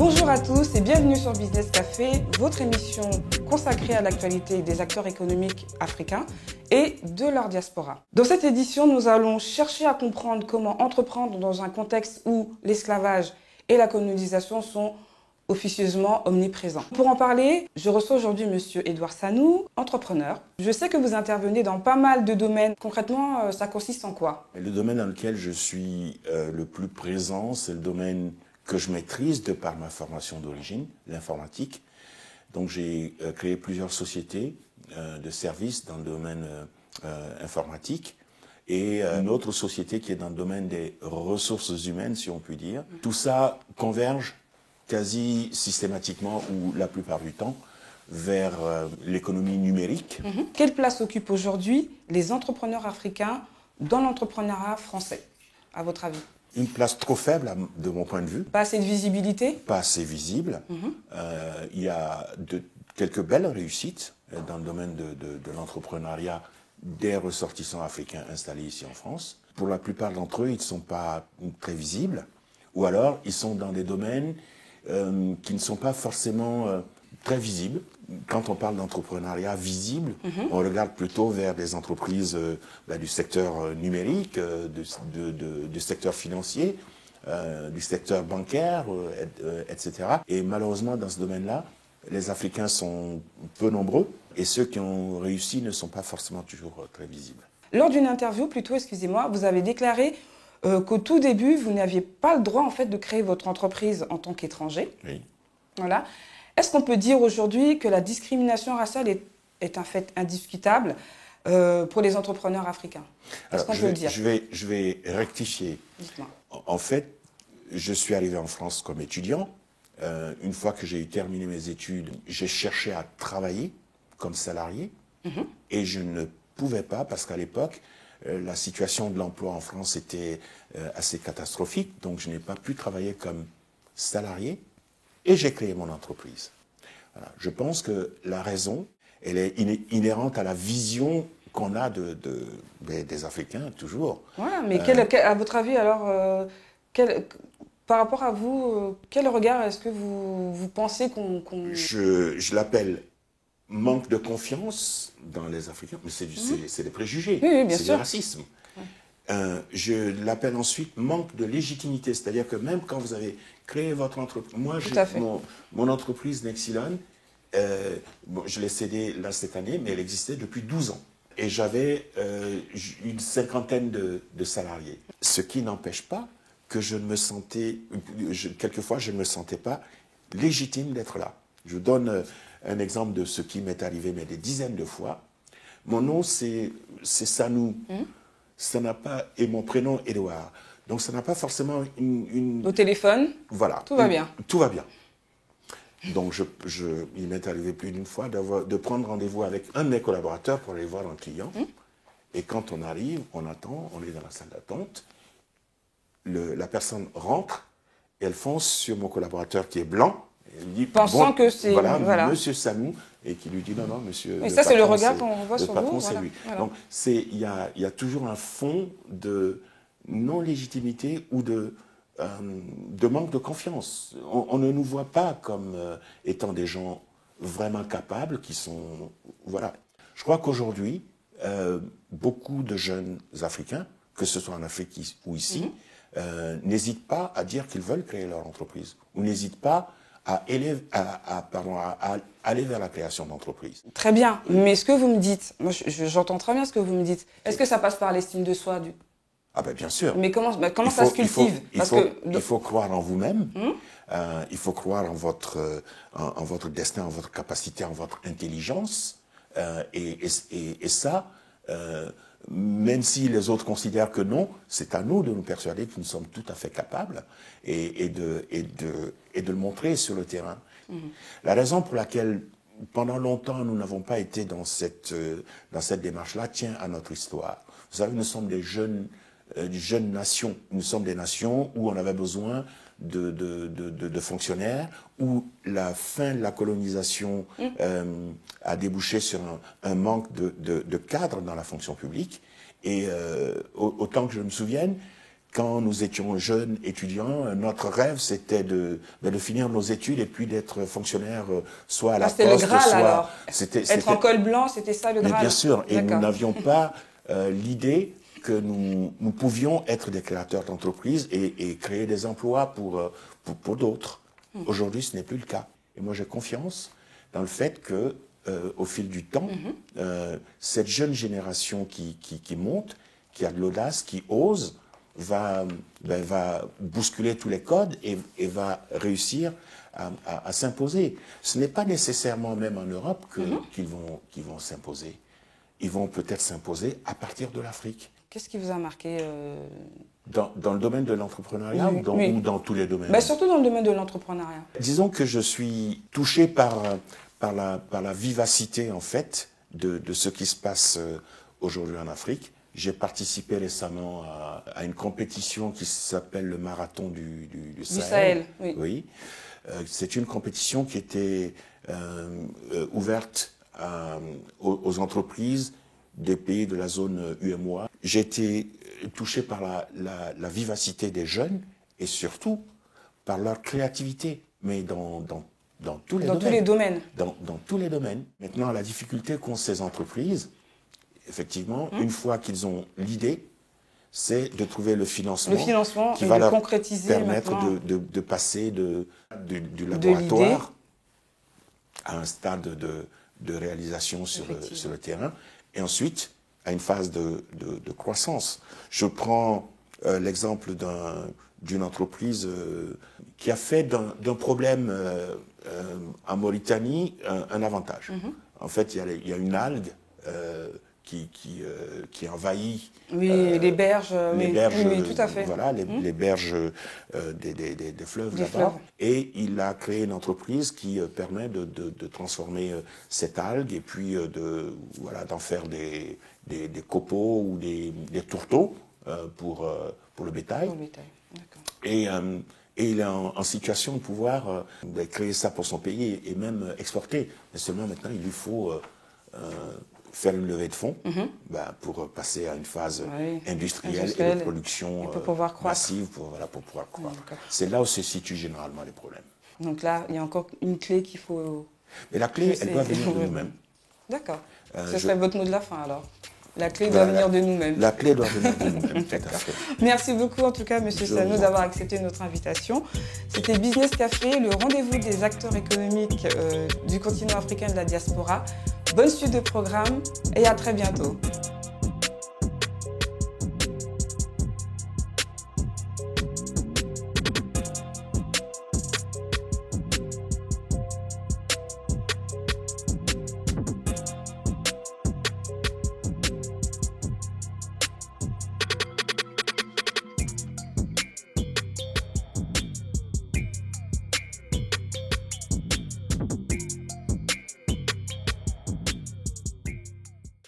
Bonjour à tous et bienvenue sur Business Café, votre émission consacrée à l'actualité des acteurs économiques africains et de leur diaspora. Dans cette édition, nous allons chercher à comprendre comment entreprendre dans un contexte où l'esclavage et la colonisation sont officieusement omniprésents. Pour en parler, je reçois aujourd'hui Monsieur Edouard Sanou, entrepreneur. Je sais que vous intervenez dans pas mal de domaines. Concrètement, ça consiste en quoi? Le domaine dans lequel je suis le plus présent, c'est le domaine que je maîtrise de par ma formation d'origine, l'informatique. Donc j'ai créé plusieurs sociétés de services dans le domaine informatique et une autre société qui est dans le domaine des ressources humaines, si on peut dire. Tout ça converge quasi systématiquement ou la plupart du temps vers l'économie numérique. Quelle place occupent aujourd'hui les entrepreneurs africains dans l'entrepreneuriat français, à votre avis? Une place trop faible, de mon point de vue. Pas assez de visibilité? Pas assez visible. Il y a quelques belles réussites dans le domaine de l'entrepreneuriat des ressortissants africains installés ici en France. Pour la plupart d'entre eux, ils ne sont pas très visibles. Ou alors, ils sont dans des domaines qui ne sont pas forcément très visibles. Quand on parle d'entrepreneuriat visible, on regarde plutôt vers des entreprises du secteur numérique, du secteur financier, du secteur bancaire, etc. Et malheureusement, dans ce domaine-là, les Africains sont peu nombreux et ceux qui ont réussi ne sont pas forcément toujours très visibles. Lors d'une interview, plutôt, excusez-moi, vous avez déclaré qu'au tout début, vous n'aviez pas le droit en fait de créer votre entreprise en tant qu'étranger. Oui. Voilà. Est-ce qu'on peut dire aujourd'hui que la discrimination raciale est un fait indiscutable pour les entrepreneurs africains? Est-ce qu'on peut le dire? Je vais rectifier. Dites-moi. En fait, je suis arrivé en France comme étudiant. Une fois que j'ai terminé mes études, j'ai cherché à travailler comme salarié et je ne pouvais pas parce qu'à l'époque, la situation de l'emploi en France était assez catastrophique. Donc, je n'ai pas pu travailler comme salarié. Et j'ai créé mon entreprise. Voilà. Je pense que la raison, elle est inhérente à la vision qu'on a des Africains, toujours. Voilà, mais à votre avis, alors, par rapport à vous, quel regard est-ce que vous pensez qu'on... Je l'appelle manque de confiance dans les Africains, mais c'est des préjugés, oui, bien c'est sûr. du racisme. Je l'appelle ensuite manque de légitimité, c'est-à-dire que même quand vous avez créé votre entreprise, moi mon entreprise Nexilon, je l'ai cédée là cette année, mais elle existait depuis 12 ans. Et j'avais une cinquantaine de salariés. Ce qui n'empêche pas que je ne me sentais, quelquefois je ne me sentais pas légitime d'être là. Je vous donne un exemple de ce qui m'est arrivé, mais des dizaines de fois. Mon nom c'est Sanou. Ça n'a pas, et mon prénom Edouard. Donc ça n'a pas forcément une... Au téléphone, voilà, tout va bien. Tout va bien. Donc il m'est arrivé plus d'une fois de prendre rendez-vous avec un de mes collaborateurs pour aller voir un client. Et quand on arrive, on attend, on est dans la salle d'attente. La personne rentre et elle fonce sur mon collaborateur qui est blanc. Et elle dit, pensant que c'est... Voilà, monsieur Sanou. Et qui lui dit non, non, monsieur. Et ça, c'est le regard qu'on voit sur vous. Le patron, c'est lui. Voilà. Donc, il y a toujours un fond de non-légitimité ou de manque de confiance. On ne nous voit pas comme étant des gens vraiment capables, qui sont. Voilà. Je crois qu'aujourd'hui, beaucoup de jeunes Africains, que ce soit en Afrique ou ici, n'hésitent pas à dire qu'ils veulent créer leur entreprise, ou n'hésitent pas à aller vers la création d'entreprises. Très bien, mais ce que vous me dites, moi j'entends très bien ce que vous me dites. Est-ce que ça passe par l'estime de soi Ah ben bien sûr. Mais comment ça se cultive? Il faut croire en vous-même, il faut croire en votre destin, en votre capacité, en votre intelligence, et ça, même si les autres considèrent que non, c'est à nous de nous persuader que nous sommes tout à fait capables et de le montrer sur le terrain. La raison pour laquelle, pendant longtemps, nous n'avons pas été dans cette démarche-là tient à notre histoire. Vous savez, nous sommes des jeunes nations. Nous sommes des nations où on avait besoin de fonctionnaires, où la fin de la colonisation a débouché sur un manque de cadres dans la fonction publique. Et autant que je me souvienne, quand nous étions jeunes étudiants, notre rêve c'était de finir nos études et puis d'être fonctionnaire soit à la poste, c'était le Graal, soit... alors. C'était Être en col blanc, c'était ça le Graal. Mais bien sûr, et nous n'avions pas l'idée que nous pouvions être des créateurs d'entreprises et créer des emplois pour d'autres. Aujourd'hui, ce n'est plus le cas. Et moi, j'ai confiance dans le fait que, au fil du temps, cette jeune génération qui monte, qui a de l'audace, qui ose, va bousculer tous les codes et va réussir à s'imposer. Ce n'est pas nécessairement même en Europe qu'ils vont s'imposer. Ils vont peut-être s'imposer à partir de l'Afrique. Qu'est-ce qui vous a marqué dans le domaine de l'entrepreneuriat ou dans tous les domaines? Surtout dans le domaine de l'entrepreneuriat. Disons que je suis touché par la vivacité, en fait, de ce qui se passe aujourd'hui en Afrique. J'ai participé récemment à une compétition qui s'appelle le marathon du Sahel. Oui. C'est une compétition qui était ouverte aux entreprises des pays de la zone UEMOA. J'ai été touché par la vivacité des jeunes et surtout par leur créativité, mais dans tous les domaines. Dans tous les domaines. Maintenant, la difficulté qu'ont ces entreprises, effectivement, une fois qu'ils ont l'idée, c'est de trouver le financement qui va leur permettre de passer du laboratoire à un stade de réalisation sur le terrain, et ensuite à une phase de croissance. Je prends l'exemple d'une entreprise qui a fait d'un problème en Mauritanie un avantage. En fait, il y a une algue qui envahit les berges, oui, tout à fait. Voilà, les berges des fleuves là-bas. Et il a créé une entreprise qui permet de transformer cette algue et puis d'en faire des copeaux ou des tourteaux pour le bétail. Et il est en situation de pouvoir créer ça pour son pays et même exporter. Mais seulement maintenant, il lui faut faire une levée de fonds pour passer à une phase industrielle et de production massive pour pouvoir croître. C'est là où se situent généralement les problèmes. Donc là, il y a encore une clé qu'il faut... Mais la clé, elle doit venir de nous-mêmes. D'accord. Ce serait votre mot de la fin alors. La clé doit venir de nous-mêmes. La clé doit venir de nous-mêmes, tout à fait. Merci beaucoup en tout cas, M. Sano, d'avoir accepté notre invitation. C'était Business Café, le rendez-vous des acteurs économiques du continent africain et de la diaspora. Bonne suite de programme et à très bientôt.